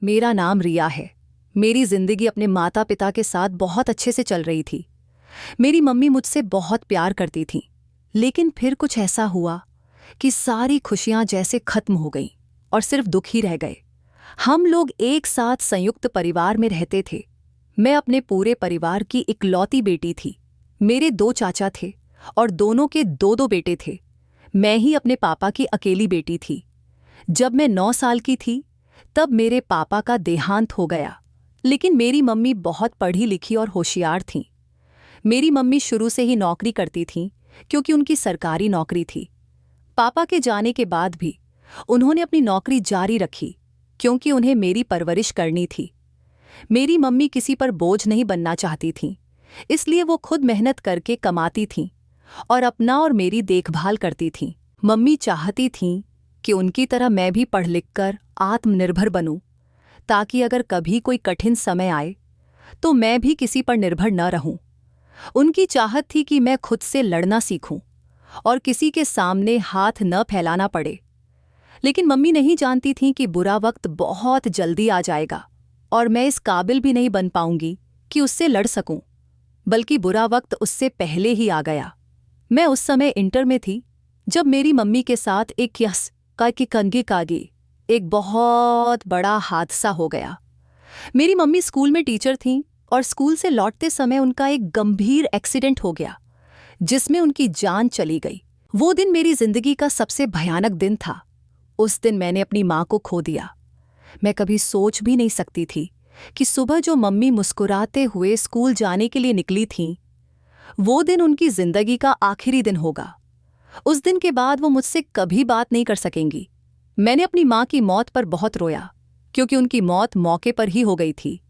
मेरा नाम रिया है। मेरी जिंदगी अपने माता पिता के साथ बहुत अच्छे से चल रही थी। मेरी मम्मी मुझसे बहुत प्यार करती थीं। लेकिन फिर कुछ ऐसा हुआ कि सारी खुशियां जैसे खत्म हो गईं और सिर्फ दुख ही रह गए। हम लोग एक साथ संयुक्त परिवार में रहते थे। मैं अपने पूरे परिवार की इकलौती बेटी थी। मेरे 2 चाचा थे और दोनों के 2-2 बेटे थे। मैं ही अपने पापा की अकेली बेटी थी। जब मैं 9 साल की थी तब मेरे पापा का देहांत हो गया। लेकिन मेरी मम्मी बहुत पढ़ी लिखी और होशियार थीं। मेरी मम्मी शुरू से ही नौकरी करती थीं क्योंकि उनकी सरकारी नौकरी थी। पापा के जाने के बाद भी उन्होंने अपनी नौकरी जारी रखी क्योंकि उन्हें मेरी परवरिश करनी थी। मेरी मम्मी किसी पर बोझ नहीं बनना चाहती थीं, इसलिए वो खुद मेहनत करके कमाती थीं और अपना और मेरी देखभाल करती थीं। मम्मी चाहती थीं कि उनकी तरह मैं भी पढ़ लिख कर आत्मनिर्भर बनूं, ताकि अगर कभी कोई कठिन समय आए तो मैं भी किसी पर निर्भर न रहूं। उनकी चाहत थी कि मैं खुद से लड़ना सीखूं और किसी के सामने हाथ न फैलाना पड़े। लेकिन मम्मी नहीं जानती थीं कि बुरा वक्त बहुत जल्दी आ जाएगा और मैं इस काबिल भी नहीं बन पाऊंगी कि उससे लड़ सकूं। बल्कि बुरा वक्त उससे पहले ही आ गया। मैं उस समय इंटर में थी जब मेरी मम्मी के साथ एक बहुत बड़ा हादसा हो गया। मेरी मम्मी स्कूल में टीचर थीं और स्कूल से लौटते समय उनका एक गंभीर एक्सीडेंट हो गया जिसमें उनकी जान चली गई। वो दिन मेरी जिंदगी का सबसे भयानक दिन था। उस दिन मैंने अपनी माँ को खो दिया। मैं कभी सोच भी नहीं सकती थी कि सुबह जो मम्मी मुस्कुराते हुए स्कूल जाने के लिए निकली थीं, वो दिन उनकी जिंदगी का आखिरी दिन होगा। उस दिन के बाद वो मुझसे कभी बात नहीं कर सकेंगी। मैंने अपनी माँ की मौत पर बहुत रोया क्योंकि उनकी मौत मौके पर ही हो गई थी।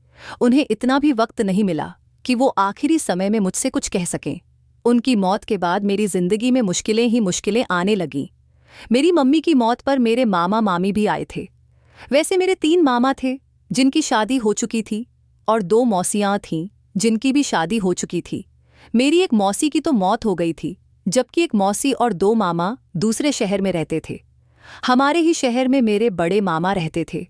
उन्हें इतना भी वक्त नहीं मिला कि वो आखिरी समय में मुझसे कुछ कह सकें। उनकी मौत के बाद मेरी जिंदगी में मुश्किलें ही मुश्किलें आने लगीं। मेरी मम्मी की मौत पर मेरे मामा मामी भी आए थे। वैसे मेरे 3 मामा थे जिनकी शादी हो चुकी थी और 2 मौसियाँ थीं जिनकी भी शादी हो चुकी थी। मेरी एक मौसी की तो मौत हो गई थी, जबकि एक मौसी और 2 मामा दूसरे शहर में रहते थे। हमारे ही शहर में मेरे बड़े मामा रहते थे।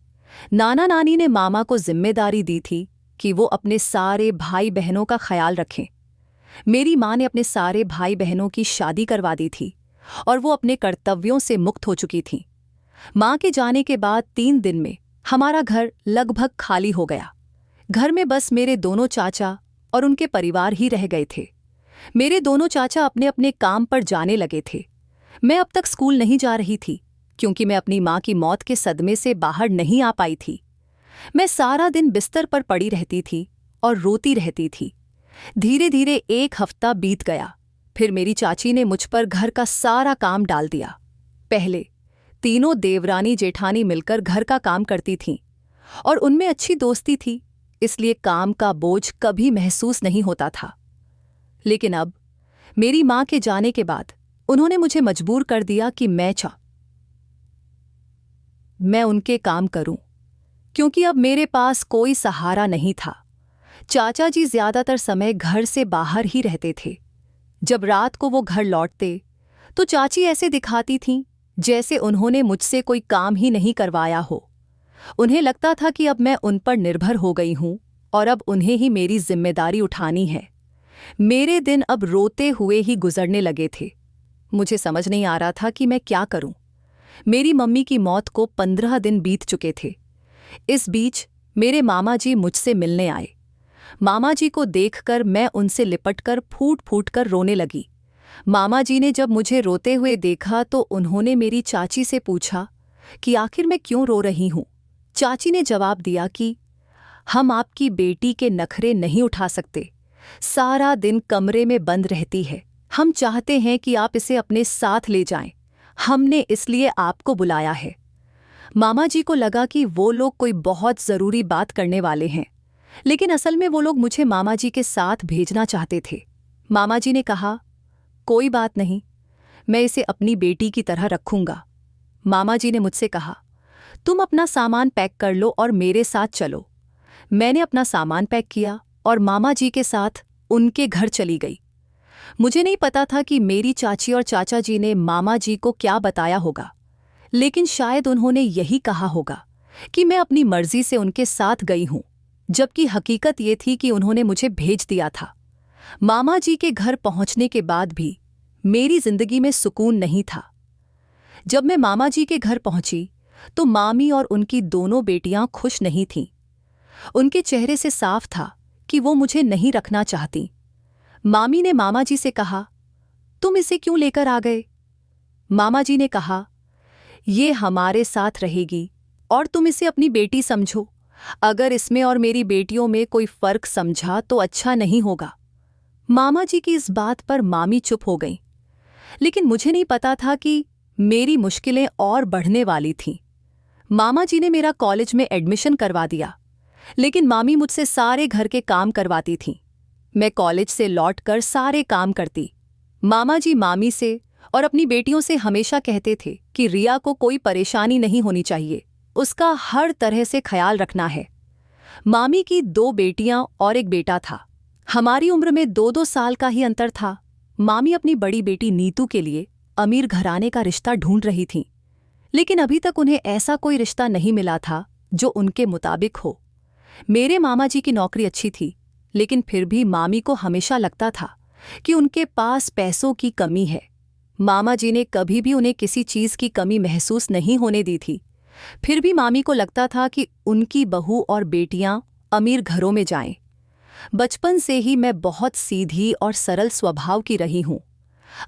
नाना नानी ने मामा को जिम्मेदारी दी थी कि वो अपने सारे भाई बहनों का ख्याल रखें। मेरी माँ ने अपने सारे भाई बहनों की शादी करवा दी थी और वो अपने कर्तव्यों से मुक्त हो चुकी थीं। माँ के जाने के बाद 3 दिन में हमारा घर लगभग खाली हो गया। घर में बस मेरे दोनों चाचा और उनके परिवार ही रह गए थे। मेरे दोनों चाचा अपने अपने काम पर जाने लगे थे। मैं अब तक स्कूल नहीं जा रही थी क्योंकि मैं अपनी माँ की मौत के सदमे से बाहर नहीं आ पाई थी। मैं सारा दिन बिस्तर पर पड़ी रहती थी और रोती रहती थी। धीरे धीरे 1 हफ्ता बीत गया। फिर मेरी चाची ने मुझ पर घर का सारा काम डाल दिया। पहले तीनों देवरानी जेठानी मिलकर घर का काम करती थीं और उनमें अच्छी दोस्ती थी, इसलिए काम का बोझ कभी महसूस नहीं होता था। लेकिन अब मेरी माँ के जाने के बाद उन्होंने मुझे मजबूर कर दिया कि मैं उनके काम करूं, क्योंकि अब मेरे पास कोई सहारा नहीं था। चाचा जी ज्यादातर समय घर से बाहर ही रहते थे। जब रात को वो घर लौटते तो चाची ऐसे दिखाती थीं जैसे उन्होंने मुझसे कोई काम ही नहीं करवाया हो। उन्हें लगता था कि अब मैं उन पर निर्भर हो गई हूं और अब उन्हें ही मेरी जिम्मेदारी उठानी है। मेरे दिन अब रोते हुए ही गुजरने लगे थे। मुझे समझ नहीं आ रहा था कि मैं क्या करूं। मेरी मम्मी की मौत को 15 दिन बीत चुके थे। इस बीच मेरे मामा जी मुझसे मिलने आए। मामा जी को देखकर मैं उनसे लिपटकर फूट फूट कर रोने लगी। मामा जी ने जब मुझे रोते हुए देखा तो उन्होंने मेरी चाची से पूछा कि आखिर मैं क्यों रो रही हूं। चाची ने जवाब दिया कि हम आपकी बेटी के नखरे नहीं उठा सकते। सारा दिन कमरे में बंद रहती है। हम चाहते हैं कि आप इसे अपने साथ ले जाएं। हमने इसलिए आपको बुलाया है। मामा जी को लगा कि वो लोग कोई बहुत ज़रूरी बात करने वाले हैं, लेकिन असल में वो लोग मुझे मामा जी के साथ भेजना चाहते थे। मामा जी ने कहा, कोई बात नहीं, मैं इसे अपनी बेटी की तरह रखूंगा। मामा जी ने मुझसे कहा, तुम अपना सामान पैक कर लो और मेरे साथ चलो। मैंने अपना सामान पैक किया और मामा जी के साथ उनके घर चली गई। मुझे नहीं पता था कि मेरी चाची और चाचा जी ने मामा जी को क्या बताया होगा, लेकिन शायद उन्होंने यही कहा होगा कि मैं अपनी मर्जी से उनके साथ गई हूं, जबकि हकीकत ये थी कि उन्होंने मुझे भेज दिया था। मामा जी के घर पहुंचने के बाद भी मेरी जिंदगी में सुकून नहीं था। जब मैं मामा जी के घर पहुंची तो मामी और उनकी दोनों बेटियां खुश नहीं थीं। उनके चेहरे से साफ था कि वो मुझे नहीं रखना चाहती। मामी ने मामा जी से कहा, तुम इसे क्यों लेकर आ गए? मामा जी ने कहा, ये हमारे साथ रहेगी और तुम इसे अपनी बेटी समझो। अगर इसमें और मेरी बेटियों में कोई फर्क समझा तो अच्छा नहीं होगा। मामा जी की इस बात पर मामी चुप हो गईं, लेकिन मुझे नहीं पता था कि मेरी मुश्किलें और बढ़ने वाली थीं। मामा जी ने मेरा कॉलेज में एडमिशन करवा दिया, लेकिन मामी मुझसे सारे घर के काम करवाती थीं। मैं कॉलेज से लौटकर सारे काम करती। मामा जी मामी से और अपनी बेटियों से हमेशा कहते थे कि रिया को कोई परेशानी नहीं होनी चाहिए, उसका हर तरह से ख्याल रखना है। मामी की 2 बेटियां और एक बेटा था। हमारी उम्र में 2-2 साल का ही अंतर था। मामी अपनी बड़ी बेटी नीतू के लिए अमीर घराने का रिश्ता ढूंढ रही थीं, लेकिन अभी तक उन्हें ऐसा कोई रिश्ता नहीं मिला था जो उनके मुताबिक हो। मेरे मामा जी की नौकरी अच्छी थी, लेकिन फिर भी मामी को हमेशा लगता था कि उनके पास पैसों की कमी है। मामा जी ने कभी भी उन्हें किसी चीज़ की कमी महसूस नहीं होने दी थी। फिर भी मामी को लगता था कि उनकी बहू और बेटियां अमीर घरों में जाएं। बचपन से ही मैं बहुत सीधी और सरल स्वभाव की रही हूं।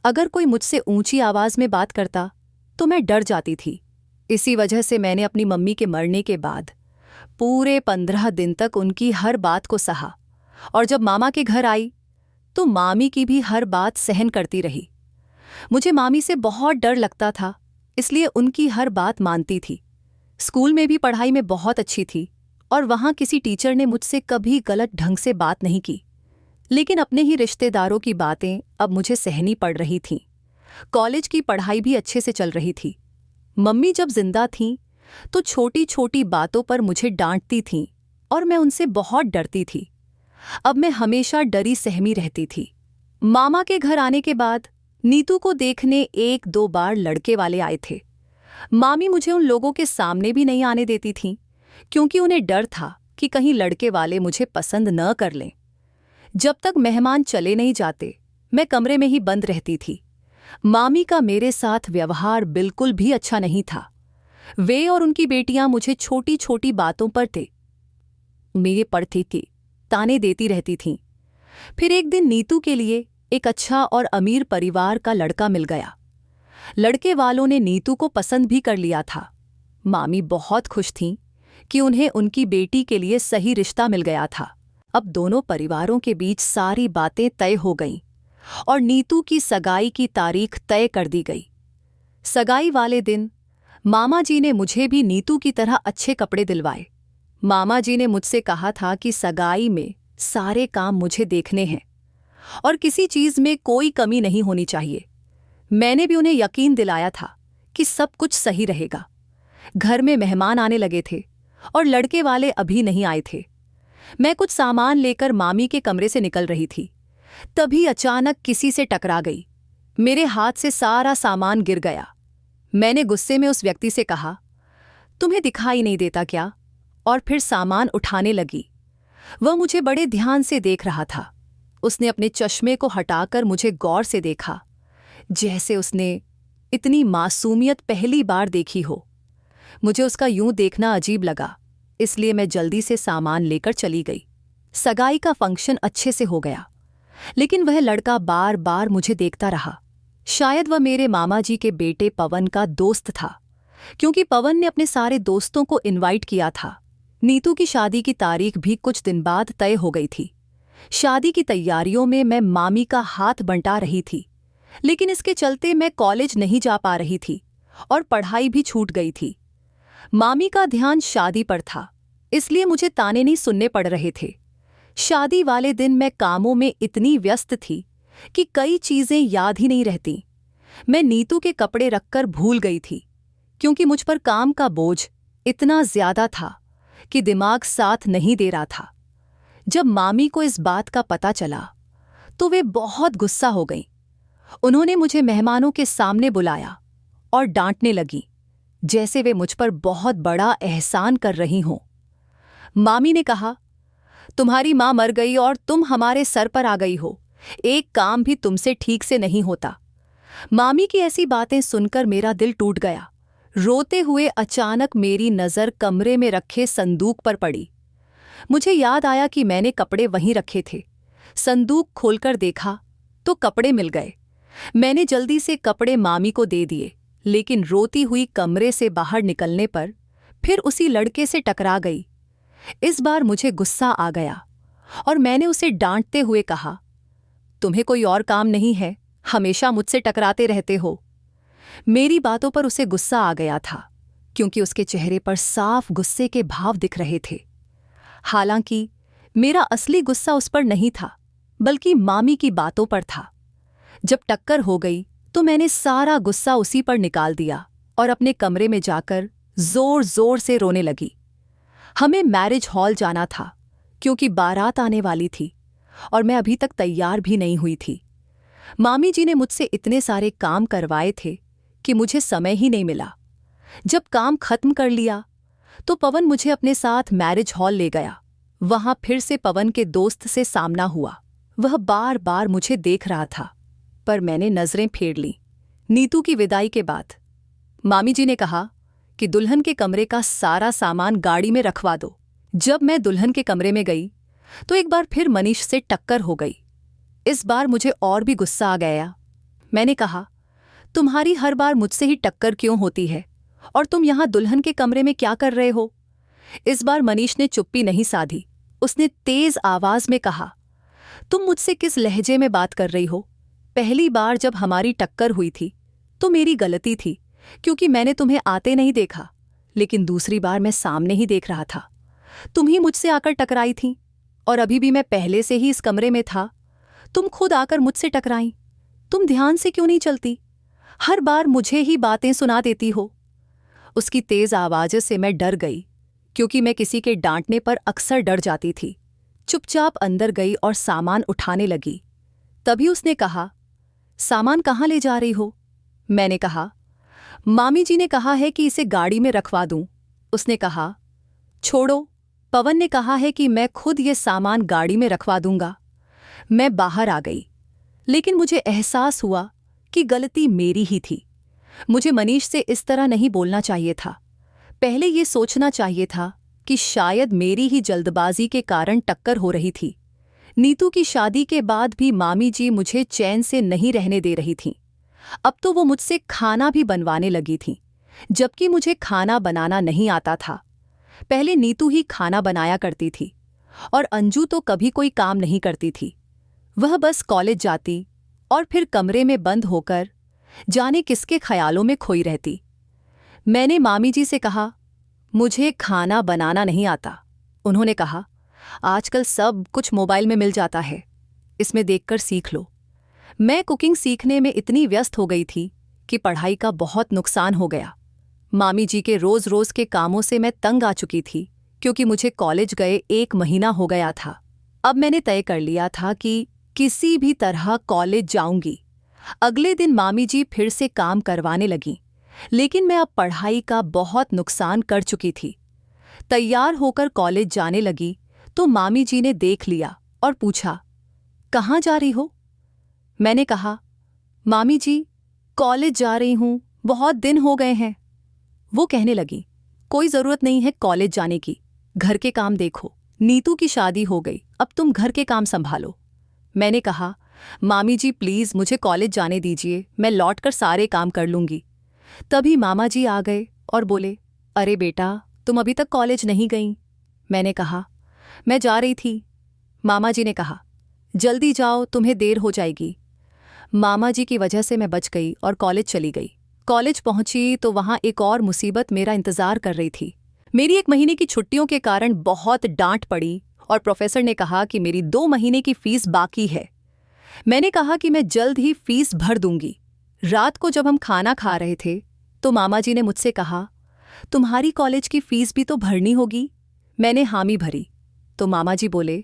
अगर कोई मुझसे ऊंची आवाज में बात करता तो मैं डर जाती थी। इसी वजह से मैंने अपनी मम्मी के मरने के बाद पूरे 15 दिन तक उनकी हर बात को सहा, और जब मामा के घर आई तो मामी की भी हर बात सहन करती रही। मुझे मामी से बहुत डर लगता था, इसलिए उनकी हर बात मानती थी। स्कूल में भी पढ़ाई में बहुत अच्छी थी और वहाँ किसी टीचर ने मुझसे कभी गलत ढंग से बात नहीं की। लेकिन अपने ही रिश्तेदारों की बातें अब मुझे सहनी पड़ रही थीं। कॉलेज की पढ़ाई भी अच्छे से चल रही थी। मम्मी जब जिंदा थीं तो छोटी छोटी बातों पर मुझे डांटती थीं और मैं उनसे बहुत डरती थी। अब मैं हमेशा डरी सहमी रहती थी। मामा के घर आने के बाद नीतू को देखने 1-2 बार लड़के वाले आए थे। मामी मुझे उन लोगों के सामने भी नहीं आने देती थीं, क्योंकि उन्हें डर था कि कहीं लड़के वाले मुझे पसंद न कर लें। जब तक मेहमान चले नहीं जाते मैं कमरे में ही बंद रहती थी। मामी का मेरे साथ व्यवहार बिल्कुल भी अच्छा नहीं था। वे और उनकी बेटियां मुझे छोटी छोटी बातों पर मेरे पड़ती थी, ताने देती रहती थीं। फिर एक दिन नीतू के लिए एक अच्छा और अमीर परिवार का लड़का मिल गया। लड़के वालों ने नीतू को पसंद भी कर लिया था। मामी बहुत खुश थीं कि उन्हें उनकी बेटी के लिए सही रिश्ता मिल गया था। अब दोनों परिवारों के बीच सारी बातें तय हो गईं और नीतू की सगाई की तारीख तय कर दी गई। सगाई वाले दिन मामा जी ने मुझे भी नीतू की तरह अच्छे कपड़े दिलवाए। मामा जी ने मुझसे कहा था कि सगाई में सारे काम मुझे देखने हैं और किसी चीज़ में कोई कमी नहीं होनी चाहिए। मैंने भी उन्हें यकीन दिलाया था कि सब कुछ सही रहेगा। घर में मेहमान आने लगे थे और लड़के वाले अभी नहीं आए थे। मैं कुछ सामान लेकर मामी के कमरे से निकल रही थी, तभी अचानक किसी से टकरा गई। मेरे हाथ से सारा सामान गिर गया। मैंने गुस्से में उस व्यक्ति से कहा, तुम्हें दिखाई नहीं देता क्या? और फिर सामान उठाने लगी। वह मुझे बड़े ध्यान से देख रहा था। उसने अपने चश्मे को हटाकर मुझे गौर से देखा, जैसे उसने इतनी मासूमियत पहली बार देखी हो। मुझे उसका यूं देखना अजीब लगा, इसलिए मैं जल्दी से सामान लेकर चली गई। सगाई का फंक्शन अच्छे से हो गया, लेकिन वह लड़का बार बार मुझे देखता रहा। शायद वह मेरे मामा जी के बेटे पवन का दोस्त था, क्योंकि पवन ने अपने सारे दोस्तों को इनवाइट किया था। नीतू की शादी की तारीख भी कुछ दिन बाद तय हो गई थी। शादी की तैयारियों में मैं मामी का हाथ बंटा रही थी, लेकिन इसके चलते मैं कॉलेज नहीं जा पा रही थी और पढ़ाई भी छूट गई थी। मामी का ध्यान शादी पर था, इसलिए मुझे ताने नहीं सुनने पड़ रहे थे। शादी वाले दिन मैं कामों में इतनी व्यस्त थी कि कई चीजें याद ही नहीं रहती। मैं नीतू के कपड़े रखकर भूल गई थी, क्योंकि मुझ पर काम का बोझ इतना ज्यादा था कि दिमाग साथ नहीं दे रहा था। जब मामी को इस बात का पता चला तो वे बहुत गुस्सा हो गईं। उन्होंने मुझे मेहमानों के सामने बुलाया और डांटने लगी, जैसे वे मुझ पर बहुत बड़ा एहसान कर रही हों। मामी ने कहा, तुम्हारी माँ मर गई और तुम हमारे सर पर आ गई हो। एक काम भी तुमसे ठीक से नहीं होता। मामी की ऐसी बातें सुनकर मेरा दिल टूट गया। रोते हुए अचानक मेरी नज़र कमरे में रखे संदूक पर पड़ी। मुझे याद आया कि मैंने कपड़े वहीं रखे थे। संदूक खोलकर देखा तो कपड़े मिल गए। मैंने जल्दी से कपड़े मामी को दे दिए, लेकिन रोती हुई कमरे से बाहर निकलने पर फिर उसी लड़के से टकरा गई। इस बार मुझे गुस्सा आ गया और मैंने उसे डांटते हुए कहा, तुम्हें कोई और काम नहीं है? हमेशा मुझसे टकराते रहते हो। मेरी बातों पर उसे गुस्सा आ गया था, क्योंकि उसके चेहरे पर साफ गुस्से के भाव दिख रहे थे। हालांकि मेरा असली गुस्सा उस पर नहीं था, बल्कि मामी की बातों पर था। जब टक्कर हो गई तो मैंने सारा गुस्सा उसी पर निकाल दिया और अपने कमरे में जाकर जोर जोर से रोने लगी। हमें मैरिज हॉल जाना था, क्योंकि बारात आने वाली थी और मैं अभी तक तैयार भी नहीं हुई थी। मामी जी ने मुझसे इतने सारे काम करवाए थे कि मुझे समय ही नहीं मिला। जब काम खत्म कर लिया तो पवन मुझे अपने साथ मैरिज हॉल ले गया। वहां फिर से पवन के दोस्त से सामना हुआ। वह बार बार मुझे देख रहा था, पर मैंने नजरें फेर लीं। नीतू की विदाई के बाद मामी जी ने कहा कि दुल्हन के कमरे का सारा सामान गाड़ी में रखवा दो। जब मैं दुल्हन के कमरे में गई तो एक बार फिर मनीष से टक्कर हो गई। इस बार मुझे और भी गुस्सा आ गया। मैंने कहा, तुम्हारी हर बार मुझसे ही टक्कर क्यों होती है, और तुम यहां दुल्हन के कमरे में क्या कर रहे हो? इस बार मनीष ने चुप्पी नहीं साधी। उसने तेज आवाज में कहा, तुम मुझसे किस लहजे में बात कर रही हो? पहली बार जब हमारी टक्कर हुई थी तो मेरी गलती थी, क्योंकि मैंने तुम्हें आते नहीं देखा, लेकिन दूसरी बार मैं सामने ही देख रहा था। तुम ही मुझसे आकर टकराई थी, और अभी भी मैं पहले से ही इस कमरे में था। तुम खुद आकर मुझसे टकराई। तुम ध्यान से क्यों नहीं चलती? हर बार मुझे ही बातें सुना देती हो। उसकी तेज आवाज़ से मैं डर गई, क्योंकि मैं किसी के डांटने पर अक्सर डर जाती थी। चुपचाप अंदर गई और सामान उठाने लगी। तभी उसने कहा, सामान कहाँ ले जा रही हो? मैंने कहा, मामी जी ने कहा है कि इसे गाड़ी में रखवा दूं। उसने कहा, छोड़ो, पवन ने कहा है कि मैं खुद ये सामान गाड़ी में रखवा दूंगा। मैं बाहर आ गई, लेकिन मुझे एहसास हुआ कि गलती मेरी ही थी। मुझे मनीष से इस तरह नहीं बोलना चाहिए था। पहले ये सोचना चाहिए था कि शायद मेरी ही जल्दबाजी के कारण टक्कर हो रही थी। नीतू की शादी के बाद भी मामी जी मुझे चैन से नहीं रहने दे रही थीं। अब तो वो मुझसे खाना भी बनवाने लगी थीं, जबकि मुझे खाना बनाना नहीं आता था। पहले नीतू ही खाना बनाया करती थी, और अंजू तो कभी कोई काम नहीं करती थी। वह बस कॉलेज जाती और फिर कमरे में बंद होकर जाने किसके ख्यालों में खोई रहती। मैंने मामी जी से कहा, मुझे खाना बनाना नहीं आता। उन्होंने कहा, आजकल सब कुछ मोबाइल में मिल जाता है, इसमें देखकर सीख लो। मैं कुकिंग सीखने में इतनी व्यस्त हो गई थी कि पढ़ाई का बहुत नुकसान हो गया। मामी जी के रोज रोज के कामों से मैं तंग आ चुकी थी, क्योंकि मुझे कॉलेज गए 1 महीना हो गया था। अब मैंने तय कर लिया था कि किसी भी तरह कॉलेज जाऊंगी। अगले दिन मामी जी फिर से काम करवाने लगीं, लेकिन मैं अब पढ़ाई का बहुत नुकसान कर चुकी थी। तैयार होकर कॉलेज जाने लगी तो मामी जी ने देख लिया और पूछा, कहाँ जा रही हो? मैंने कहा, मामी जी, कॉलेज जा रही हूँ, बहुत दिन हो गए हैं। वो कहने लगी, कोई ज़रूरत नहीं है कॉलेज जाने की, घर के काम देखो। नीतू की शादी हो गई, अब तुम घर के काम संभालो। मैंने कहा, मामी जी प्लीज़ मुझे कॉलेज जाने दीजिए, मैं लौटकर सारे काम कर लूँगी। तभी मामा जी आ गए और बोले, अरे बेटा, तुम अभी तक कॉलेज नहीं गईं। मैंने कहा, मैं जा रही थी। मामा जी ने कहा, जल्दी जाओ, तुम्हें देर हो जाएगी। मामा जी की वजह से मैं बच गई और कॉलेज चली गई। कॉलेज पहुंची तो वहां एक और मुसीबत मेरा इंतजार कर रही थी। मेरी 1 महीने की छुट्टियों के कारण बहुत डांट पड़ी और प्रोफेसर ने कहा कि मेरी 2 महीने की फीस बाकी है। मैंने कहा कि मैं जल्द ही फीस भर दूंगी। रात को जब हम खाना खा रहे थे तो मामा जी ने मुझसे कहा, तुम्हारी कॉलेज की फीस भी तो भरनी होगी। मैंने हामी भरी तो मामा जी बोले,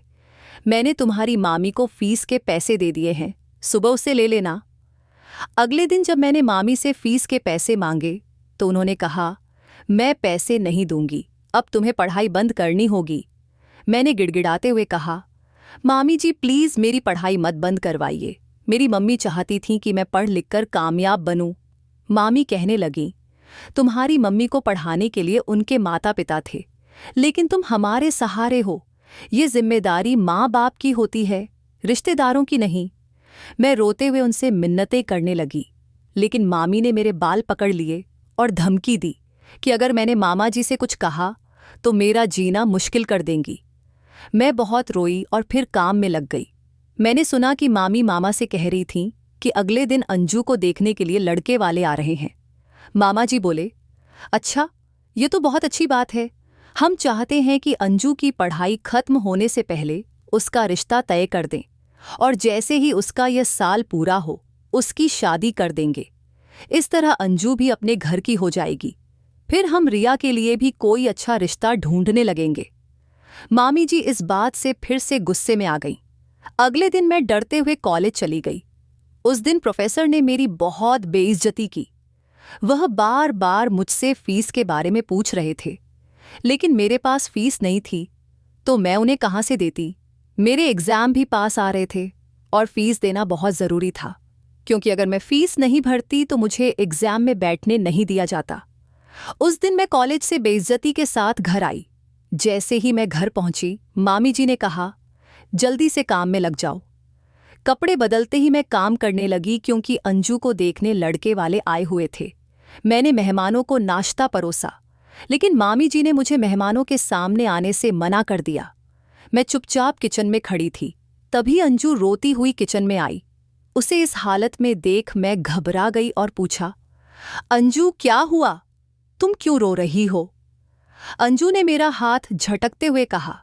मैंने तुम्हारी मामी को फीस के पैसे दे दिए हैं, सुबह उससे ले लेना। अगले दिन जब मैंने मामी से फीस के पैसे मांगे तो उन्होंने कहा मैं पैसे नहीं दूंगी, अब तुम्हें पढ़ाई बंद करनी होगी। मैंने गिड़गिड़ाते हुए कहा, मामी जी प्लीज़ मेरी पढ़ाई मत बंद करवाइए। मेरी मम्मी चाहती थी कि मैं पढ़ लिख कर कामयाब बनूं। मामी कहने लगी, तुम्हारी मम्मी को पढ़ाने के लिए उनके माता पिता थे, लेकिन तुम हमारे सहारे हो। ये जिम्मेदारी माँ बाप की होती है, रिश्तेदारों की नहीं। मैं रोते हुए उनसे मिन्नतें करने लगी, लेकिन मामी ने मेरे बाल पकड़ लिए और धमकी दी कि अगर मैंने मामा जी से कुछ कहा तो मेरा जीना मुश्किल कर देंगी। मैं बहुत रोई और फिर काम में लग गई। मैंने सुना कि मामी मामा से कह रही थीं कि अगले दिन अंजू को देखने के लिए लड़के वाले आ रहे हैं। मामा जी बोले, अच्छा, ये तो बहुत अच्छी बात है। हम चाहते हैं कि अंजू की पढ़ाई खत्म होने से पहले उसका रिश्ता तय कर दें, और जैसे ही उसका यह साल पूरा हो उसकी शादी कर देंगे। इस तरह अंजू भी अपने घर की हो जाएगी। फिर हम रिया के लिए भी कोई अच्छा रिश्ता ढूंढने लगेंगे। मामी जी इस बात से फिर से गुस्से में आ गईं। अगले दिन मैं डरते हुए कॉलेज चली गई। उस दिन प्रोफेसर ने मेरी बहुत बेइज्जती की। वह बार बार मुझसे फीस के बारे में पूछ रहे थे, लेकिन मेरे पास फीस नहीं थी, तो मैं उन्हें कहाँ से देती। मेरे एग्ज़ाम भी पास आ रहे थे और फीस देना बहुत ज़रूरी था, क्योंकि अगर मैं फीस नहीं भरती तो मुझे एग्ज़ाम में बैठने नहीं दिया जाता। उस दिन मैं कॉलेज से बेइज्जती के साथ घर आई। जैसे ही मैं घर पहुंची, मामी जी ने कहा, जल्दी से काम में लग जाओ। कपड़े बदलते ही मैं काम करने लगी, क्योंकि अंजू को देखने लड़के वाले आए हुए थे। मैंने मेहमानों को नाश्ता परोसा, लेकिन मामी जी ने मुझे मेहमानों के सामने आने से मना कर दिया। मैं चुपचाप किचन में खड़ी थी। तभी अंजू रोती हुई किचन में आई। उसे इस हालत में देख मैं घबरा गई और पूछा, अंजू क्या हुआ? तुम क्यों रो रही हो? अंजू ने मेरा हाथ झटकते हुए कहा,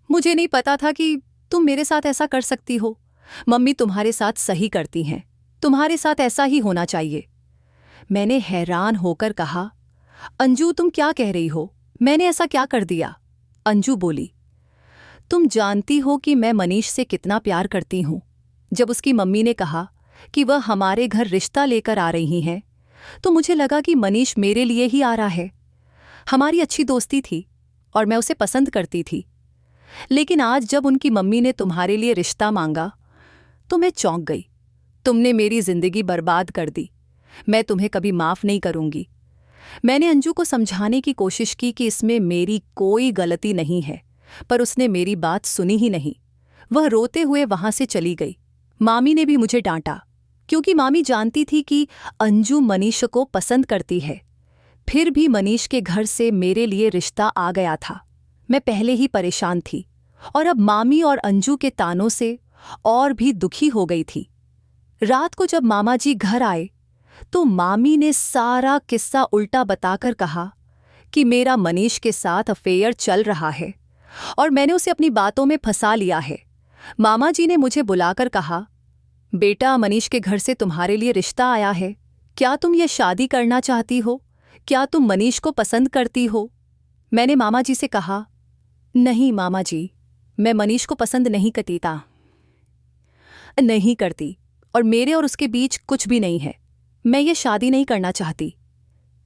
मुझे नहीं पता था कि तुम मेरे साथ ऐसा कर सकती हो। मम्मी तुम्हारे साथ सही करती हैं, तुम्हारे साथ ऐसा ही होना चाहिए। मैंने हैरान होकर कहा, अंजू तुम क्या कह रही हो? मैंने ऐसा क्या कर दिया? अंजू बोली, तुम जानती हो कि मैं मनीष से कितना प्यार करती हूँ। जब उसकी मम्मी ने कहा कि वह हमारे घर रिश्ता लेकर आ रही हैं, तो मुझे लगा कि मनीष मेरे लिए ही आ रहा है। हमारी अच्छी दोस्ती थी और मैं उसे पसंद करती थी, लेकिन आज जब उनकी मम्मी ने तुम्हारे लिए रिश्ता मांगा तो मैं चौंक गई। तुमने मेरी जिंदगी बर्बाद कर दी। मैं तुम्हें कभी माफ़ नहीं करूंगी। मैंने अंजू को समझाने की कोशिश की कि इसमें मेरी कोई गलती नहीं है, पर उसने मेरी बात सुनी ही नहीं। वह रोते हुए वहां से चली गई। मामी ने भी मुझे डांटा, क्योंकि मामी जानती थी कि अंजू मनीष को पसंद करती है। फिर भी मनीष के घर से मेरे लिए रिश्ता आ गया था। मैं पहले ही परेशान थी और अब मामी और अंजू के तानों से और भी दुखी हो गई थी। रात को जब मामा जी घर आए तो मामी ने सारा किस्सा उल्टा बताकर कहा कि मेरा मनीष के साथ अफेयर चल रहा है और मैंने उसे अपनी बातों में फंसा लिया है। मामा जी ने मुझे बुलाकर कहा, बेटा मनीष के घर से तुम्हारे लिए रिश्ता आया है। क्या तुम ये शादी करना चाहती हो? क्या तुम मनीष को पसंद करती हो? मैंने मामा जी से कहा, नहीं मामा जी, मैं मनीष को पसंद नहीं करती और मेरे और उसके बीच कुछ भी नहीं है। मैं ये शादी नहीं करना चाहती।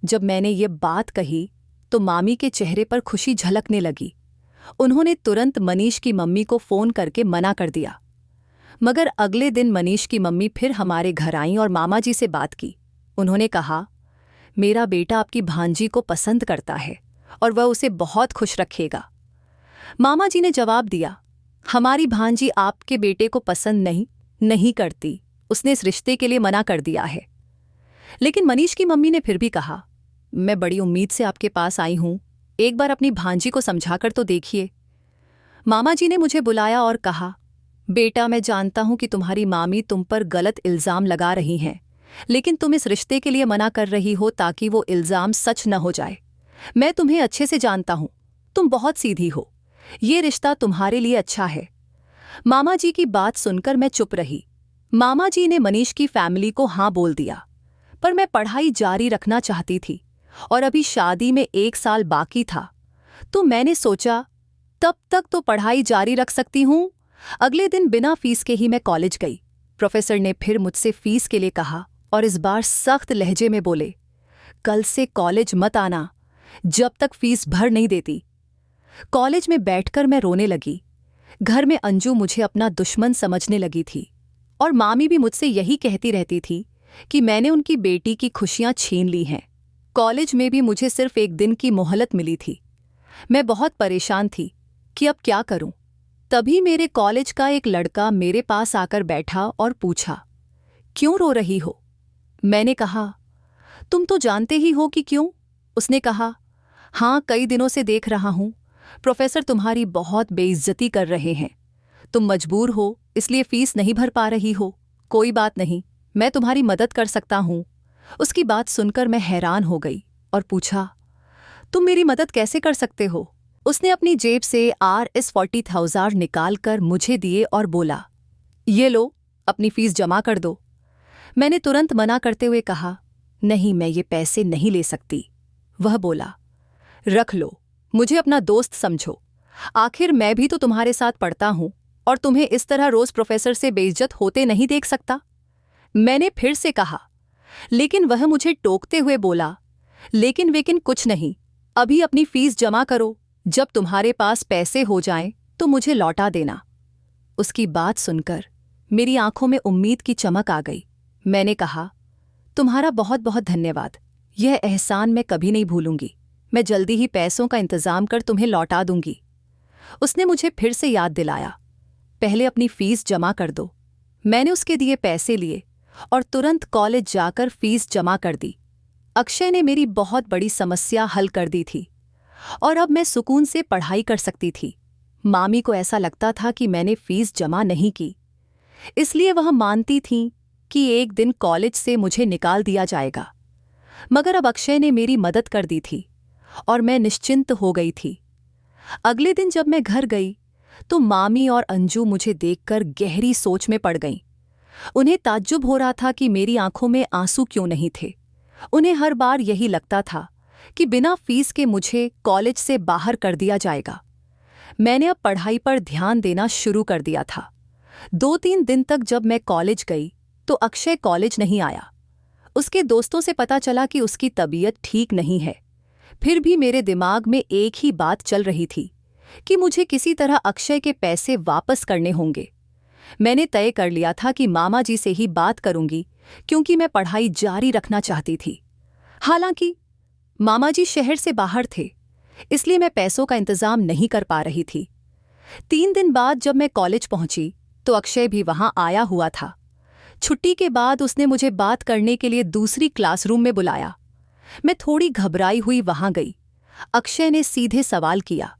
जब मैंने ये बात कही तो मामी के चेहरे पर खुशी झलकने लगी। उन्होंने तुरंत मनीष की मम्मी को फ़ोन करके मना कर दिया। मगर अगले दिन मनीष की मम्मी फिर हमारे घर आईं और मामा जी से बात की। उन्होंने कहा, मेरा बेटा आपकी भांजी को पसंद करता है और वह उसे बहुत खुश रखेगा। मामा जी ने जवाब दिया, हमारी भांजी आपके बेटे को पसंद नहीं करती। उसने इस रिश्ते के लिए मना कर दिया है। लेकिन मनीष की मम्मी ने फिर भी कहा, मैं बड़ी उम्मीद से आपके पास आई हूं, एक बार अपनी भांजी को समझाकर तो देखिए। मामा जी ने मुझे बुलाया और कहा, बेटा मैं जानता हूं कि तुम्हारी मामी तुम पर गलत इल्ज़ाम लगा रही हैं, लेकिन तुम इस रिश्ते के लिए मना कर रही हो ताकि वो इल्ज़ाम सच न हो जाए। मैं तुम्हें अच्छे से जानता हूं, तुम बहुत सीधी हो। ये रिश्ता तुम्हारे लिए अच्छा है। मामा जी की बात सुनकर मैं चुप रही। मामा जी ने मनीष की फैमिली को हाँ बोल दिया, पर मैं पढ़ाई जारी रखना चाहती थी और अभी शादी में 1 साल बाकी था, तो मैंने सोचा तब तक तो पढ़ाई जारी रख सकती हूँ। अगले दिन बिना फीस के ही मैं कॉलेज गई। प्रोफेसर ने फिर मुझसे फीस के लिए कहा और इस बार सख्त लहजे में बोले, कल से कॉलेज मत आना। जब तक फीस भर नहीं देती। कॉलेज में बैठकर मैं रोने लगी। घर में अंजू मुझे अपना दुश्मन समझने लगी थी और मामी भी मुझसे यही कहती रहती थी कि मैंने उनकी बेटी की खुशियां छीन ली हैं। कॉलेज में भी मुझे सिर्फ एक दिन की मोहलत मिली थी। मैं बहुत परेशान थी कि अब क्या करूं। तभी मेरे कॉलेज का एक लड़का मेरे पास आकर बैठा और पूछा, क्यों रो रही हो? मैंने कहा, तुम तो जानते ही हो कि क्यों। उसने कहा, हाँ, कई दिनों से देख रहा हूं प्रोफेसर तुम्हारी बहुत बेइज्जती कर रहे हैं। तुम मजबूर हो इसलिए फीस नहीं भर पा रही हो। कोई बात नहीं, मैं तुम्हारी मदद कर सकता हूं। उसकी बात सुनकर मैं हैरान हो गई और पूछा, तुम मेरी मदद कैसे कर सकते हो? उसने अपनी जेब से Rs40,000 निकाल कर मुझे दिए और बोला, ये लो, अपनी फीस जमा कर दो। मैंने तुरंत मना करते हुए कहा, नहीं, मैं ये पैसे नहीं ले सकती। वह बोला, रख लो, मुझे अपना दोस्त समझो। आखिर मैं भी तो तुम्हारे साथ पढ़ता हूं और तुम्हें इस तरह रोज प्रोफेसर से बेइज्जत होते नहीं देख सकता। मैंने फिर से कहा, लेकिन वह मुझे टोकते हुए बोला, लेकिन वेकिन कुछ नहीं, अभी अपनी फीस जमा करो। जब तुम्हारे पास पैसे हो जाएं तो मुझे लौटा देना। उसकी बात सुनकर मेरी आंखों में उम्मीद की चमक आ गई। मैंने कहा, तुम्हारा बहुत बहुत धन्यवाद। यह एहसान मैं कभी नहीं भूलूंगी। मैं जल्दी ही पैसों का इंतजाम कर तुम्हें लौटा दूंगी। उसने मुझे फिर से याद दिलाया, पहले अपनी फीस जमा कर दो। मैंने उसके दिए पैसे लिए और तुरंत कॉलेज जाकर फीस जमा कर दी। अक्षय ने मेरी बहुत बड़ी समस्या हल कर दी थी और अब मैं सुकून से पढ़ाई कर सकती थी। मामी को ऐसा लगता था कि मैंने फीस जमा नहीं की, इसलिए वह मानती थीं कि एक दिन कॉलेज से मुझे निकाल दिया जाएगा। मगर अब अक्षय ने मेरी मदद कर दी थी और मैं निश्चिंत हो गई थी। अगले दिन जब मैं घर गई तो मामी और अंजू मुझे देखकर गहरी सोच में पड़ गईं। उन्हें ताज्जुब हो रहा था कि मेरी आंखों में आंसू क्यों नहीं थे। उन्हें हर बार यही लगता था कि बिना फीस के मुझे कॉलेज से बाहर कर दिया जाएगा। मैंने अब पढ़ाई पर ध्यान देना शुरू कर दिया था। 2-3 दिन तक जब मैं कॉलेज गई तो अक्षय कॉलेज नहीं आया। उसके दोस्तों से पता चला कि उसकी तबीयत ठीक नहीं है। फिर भी मेरे दिमाग में एक ही बात चल रही थी कि मुझे किसी तरह अक्षय के पैसे वापस करने होंगे। मैंने तय कर लिया था कि मामा जी से ही बात करूंगी, क्योंकि मैं पढ़ाई जारी रखना चाहती थी। हालांकि मामा जी शहर से बाहर थे, इसलिए मैं पैसों का इंतजाम नहीं कर पा रही थी। 3 दिन बाद जब मैं कॉलेज पहुंची तो अक्षय भी वहां आया हुआ था। छुट्टी के बाद उसने मुझे बात करने के लिए दूसरी क्लासरूम में बुलाया। मैं थोड़ी घबराई हुई वहां गई। अक्षय ने सीधे सवाल किया,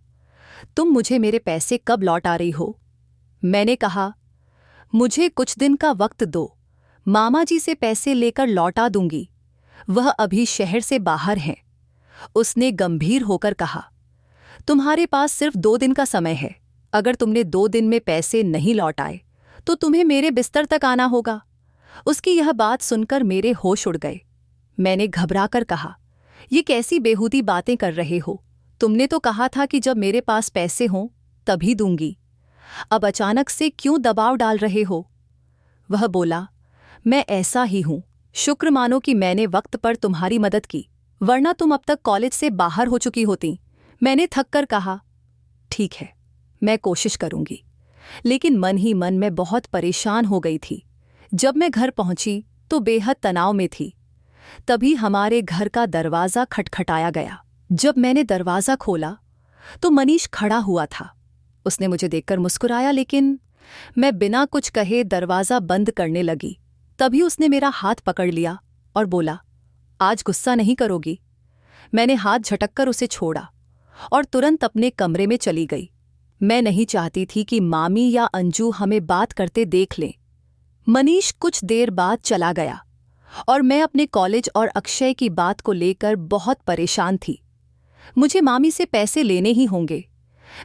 तुम मुझे मेरे पैसे कब लौटा रही हो? मैंने कहा, मुझे कुछ दिन का वक्त दो, मामा जी से पैसे लेकर लौटा दूंगी। वह अभी शहर से बाहर हैं। उसने गंभीर होकर कहा, तुम्हारे पास सिर्फ 2 दिन का समय है। अगर तुमने 2 दिन में पैसे नहीं लौटाए तो तुम्हें मेरे बिस्तर तक आना होगा। उसकी यह बात सुनकर मेरे होश उड़ गए। मैंने घबराकर कहा, ये कैसी बेहूदी बातें कर रहे हो? तुमने तो कहा था कि जब मेरे पास पैसे हों तभी दूंगी। अब अचानक से क्यों दबाव डाल रहे हो? वह बोला, मैं ऐसा ही हूं। शुक्र मानो कि मैंने वक्त पर तुम्हारी मदद की, वरना तुम अब तक कॉलेज से बाहर हो चुकी होती। मैंने थक कर कहा, ठीक है, मैं कोशिश करूंगी। लेकिन मन ही मन में बहुत परेशान हो गई थी। जब मैं घर पहुंची तो बेहद तनाव में थी। तभी हमारे घर का दरवाज़ा खटखटाया गया। जब मैंने दरवाज़ा खोला तो मनीष खड़ा हुआ था। उसने मुझे देखकर मुस्कुराया, लेकिन मैं बिना कुछ कहे दरवाज़ा बंद करने लगी। तभी उसने मेरा हाथ पकड़ लिया और बोला, आज गुस्सा नहीं करोगी? मैंने हाथ झटककर उसे छोड़ा और तुरंत अपने कमरे में चली गई। मैं नहीं चाहती थी कि मामी या अंजू हमें बात करते देख लें। मनीष कुछ देर बाद चला गया और मैं अपने कॉलेज और अक्षय की बात को लेकर बहुत परेशान थी। मुझे मामी से पैसे लेने ही होंगे।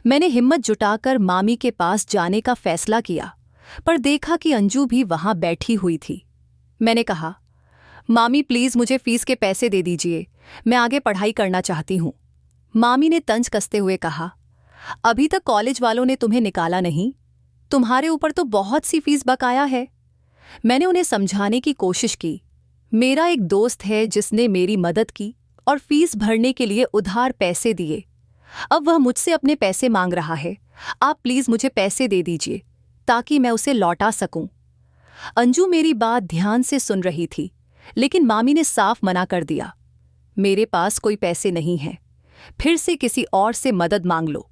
मैंने हिम्मत जुटाकर मामी के पास जाने का फैसला किया, पर देखा कि अंजू भी वहां बैठी हुई थी। मैंने कहा, मामी प्लीज़ मुझे फीस के पैसे दे दीजिए, मैं आगे पढ़ाई करना चाहती हूँ। मामी ने तंज कसते हुए कहा, अभी तक कॉलेज वालों ने तुम्हें निकाला नहीं, तुम्हारे ऊपर तो बहुत सी फीस बकाया है। मैंने उन्हें समझाने की कोशिश की। मेरा एक दोस्त है जिसने मेरी मदद की और फीस भरने के लिए उधार पैसे दिए। अब वह मुझसे अपने पैसे मांग रहा है। आप प्लीज मुझे पैसे दे दीजिए ताकि मैं उसे लौटा सकूं। अंजू मेरी बात ध्यान से सुन रही थी, लेकिन मामी ने साफ मना कर दिया। मेरे पास कोई पैसे नहीं हैं, फिर से किसी और से मदद मांग लो।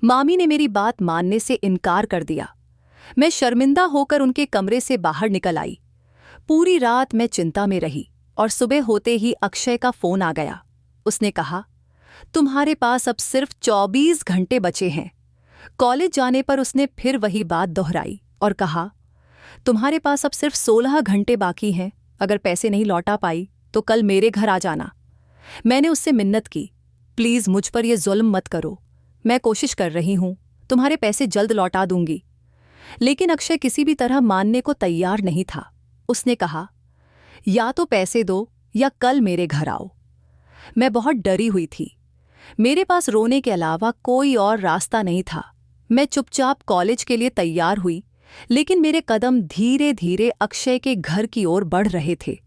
मामी ने मेरी बात मानने से इनकार कर दिया। मैं शर्मिंदा होकर उनके कमरे से बाहर निकल आई। पूरी रात मैं चिंता में रही और सुबह होते ही अक्षय का फोन आ गया। उसने कहा, तुम्हारे पास अब सिर्फ 24 घंटे बचे हैं। कॉलेज जाने पर उसने फिर वही बात दोहराई और कहा, तुम्हारे पास अब सिर्फ 16 घंटे बाकी हैं। अगर पैसे नहीं लौटा पाई तो कल मेरे घर आ जाना। मैंने उससे मिन्नत की, प्लीज मुझ पर यह जुल्म मत करो। मैं कोशिश कर रही हूं, तुम्हारे पैसे जल्द लौटा दूंगी। लेकिन अक्षय किसी भी तरह मानने को तैयार नहीं था। उसने कहा, या तो पैसे दो या कल मेरे घर आओ। मैं बहुत डरी हुई थी। मेरे पास रोने के अलावा कोई और रास्ता नहीं था। मैं चुपचाप कॉलेज के लिए तैयार हुई, लेकिन मेरे कदम धीरे धीरे अक्षय के घर की ओर बढ़ रहे थे।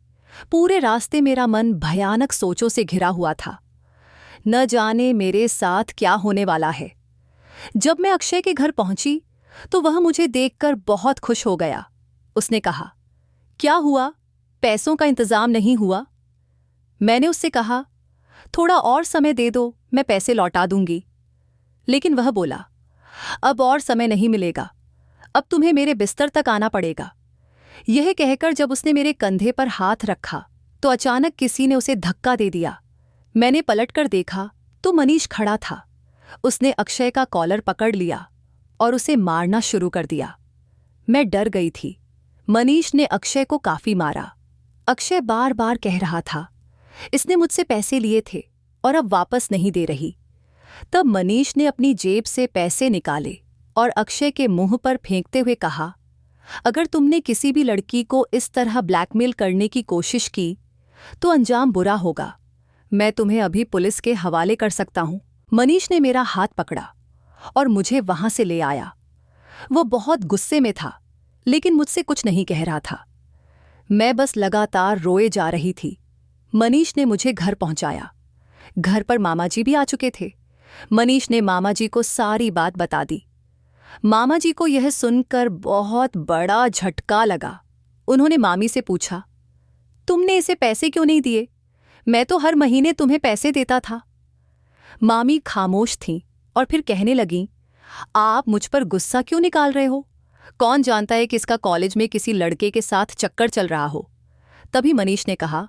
पूरे रास्ते मेरा मन भयानक सोचों से घिरा हुआ था। न जाने मेरे साथ क्या होने वाला है। जब मैं अक्षय के घर पहुंची तो वह मुझे देखकर बहुत खुश हो गया। उसने कहा, क्या हुआ, पैसों का इंतजाम नहीं हुआ? मैंने उससे कहा, थोड़ा और समय दे दो, मैं पैसे लौटा दूंगी। लेकिन वह बोला, अब और समय नहीं मिलेगा, अब तुम्हें मेरे बिस्तर तक आना पड़ेगा। यह कहकर जब उसने मेरे कंधे पर हाथ रखा तो अचानक किसी ने उसे धक्का दे दिया। मैंने पलटकर देखा तो मनीष खड़ा था। उसने अक्षय का कॉलर पकड़ लिया और उसे मारना शुरू कर दिया। मैं डर गई थी। मनीष ने अक्षय को काफी मारा। अक्षय बार बार कह रहा था, इसने मुझसे पैसे लिए थे और अब वापस नहीं दे रही। तब मनीष ने अपनी जेब से पैसे निकाले और अक्षय के मुंह पर फेंकते हुए कहा, अगर तुमने किसी भी लड़की को इस तरह ब्लैकमेल करने की कोशिश की तो अंजाम बुरा होगा। मैं तुम्हें अभी पुलिस के हवाले कर सकता हूं। मनीष ने मेरा हाथ पकड़ा और मुझे वहां से ले आया। वो बहुत गुस्से में था, लेकिन मुझसे कुछ नहीं कह रहा था। मैं बस लगातार रोए जा रही थी। मनीष ने मुझे घर पहुंचाया। घर पर मामा जी भी आ चुके थे। मनीष ने मामा जी को सारी बात बता दी। मामा जी को यह सुनकर बहुत बड़ा झटका लगा। उन्होंने मामी से पूछा, तुमने इसे पैसे क्यों नहीं दिए? मैं तो हर महीने तुम्हें पैसे देता था। मामी खामोश थीं और फिर कहने लगीं, आप मुझ पर गुस्सा क्यों निकाल रहे हो? कौन जानता है कि इसका कॉलेज में किसी लड़के के साथ चक्कर चल रहा हो। तभी मनीष ने कहा,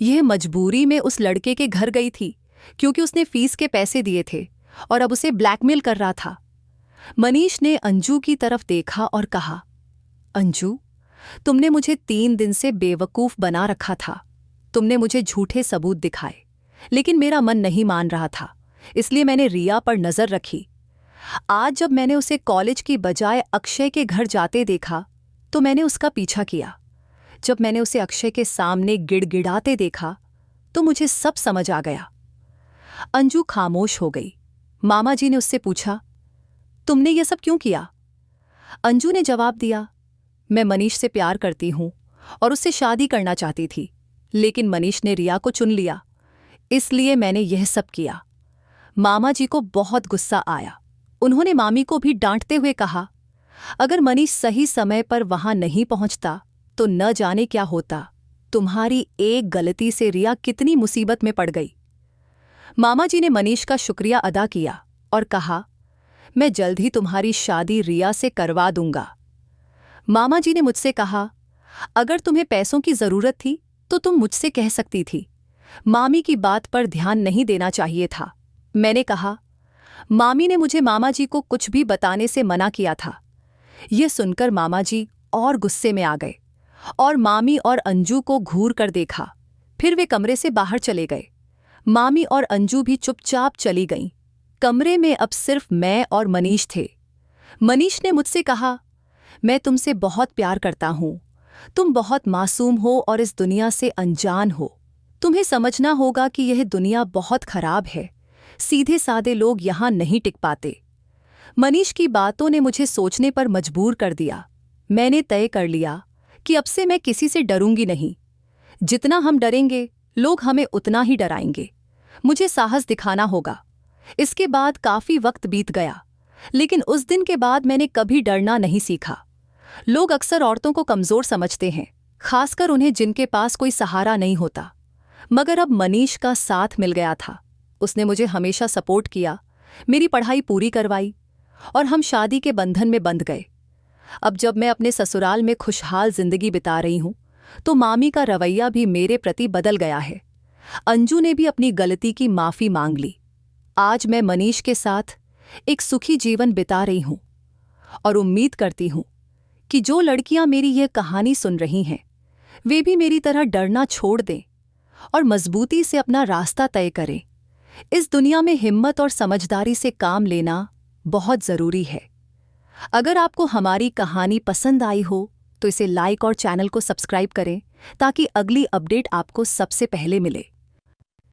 यह मजबूरी में उस लड़के के घर गई थी क्योंकि उसने फीस के पैसे दिए थे और अब उसे ब्लैकमेल कर रहा था। मनीष ने अंजू की तरफ देखा और कहा, अंजू, तुमने मुझे 3 दिन से बेवकूफ बना रखा था। तुमने मुझे झूठे सबूत दिखाए, लेकिन मेरा मन नहीं मान रहा था, इसलिए मैंने रिया पर नजर रखी। आज जब मैंने उसे कॉलेज की बजाय अक्षय के घर जाते देखा तो मैंने उसका पीछा किया। जब मैंने उसे अक्षय के सामने गिड़गिड़ाते देखा तो मुझे सब समझ आ गया। अंजू खामोश हो गई। मामा जी ने उससे पूछा, तुमने ये सब क्यों किया? अंजू ने जवाब दिया, मैं मनीष से प्यार करती हूं और उससे शादी करना चाहती थी, लेकिन मनीष ने रिया को चुन लिया, इसलिए मैंने यह सब किया। मामा जी को बहुत गुस्सा आया। उन्होंने मामी को भी डांटते हुए कहा, अगर मनीष सही समय पर वहां नहीं पहुंचता तो न जाने क्या होता। तुम्हारी एक गलती से रिया कितनी मुसीबत में पड़ गई। मामा जी ने मनीष का शुक्रिया अदा किया और कहा, मैं जल्द ही तुम्हारी शादी रिया से करवा दूंगा। मामा जी ने मुझसे कहा, अगर तुम्हें पैसों की जरूरत थी तो तुम मुझसे कह सकती थी। मामी की बात पर ध्यान नहीं देना चाहिए था। मैंने कहा, मामी ने मुझे मामा जी को कुछ भी बताने से मना किया था। यह सुनकर मामा जी और गुस्से में आ गए और मामी और अंजू को घूर कर देखा। फिर वे कमरे से बाहर चले गए। मामी और अंजू भी चुपचाप चली गईं। कमरे में अब सिर्फ मैं और मनीष थे। मनीष ने मुझसे कहा, मैं तुमसे बहुत प्यार करता हूं। तुम बहुत मासूम हो और इस दुनिया से अनजान हो। तुम्हें समझना होगा कि यह दुनिया बहुत खराब है। सीधे सादे लोग यहां नहीं टिक पाते। मनीष की बातों ने मुझे सोचने पर मजबूर कर दिया। मैंने तय कर लिया कि अब से मैं किसी से डरूंगी नहीं। जितना हम डरेंगे लोग हमें उतना ही डराएंगे। मुझे साहस दिखाना होगा। इसके बाद काफी वक्त बीत गया, लेकिन उस दिन के बाद मैंने कभी डरना नहीं सीखा। लोग अक्सर औरतों को कमजोर समझते हैं, खासकर उन्हें जिनके पास कोई सहारा नहीं होता। मगर अब मनीष का साथ मिल गया था। उसने मुझे हमेशा सपोर्ट किया, मेरी पढ़ाई पूरी करवाई और हम शादी के बंधन में बंध गए। अब जब मैं अपने ससुराल में खुशहाल जिंदगी बिता रही हूं, तो मामी का रवैया भी मेरे प्रति बदल गया है। अंजू ने भी अपनी गलती की माफी मांग ली। आज मैं मनीष के साथ एक सुखी जीवन बिता रही हूं और उम्मीद करती हूं कि जो लड़कियां मेरी यह कहानी सुन रही हैं, वे भी मेरी तरह डरना छोड़ दें और मजबूती से अपना रास्ता तय करें। इस दुनिया में हिम्मत और समझदारी से काम लेना बहुत जरूरी है। अगर आपको हमारी कहानी पसंद आई हो तो इसे लाइक और चैनल को सब्सक्राइब करें, ताकि अगली अपडेट आपको सबसे पहले मिले।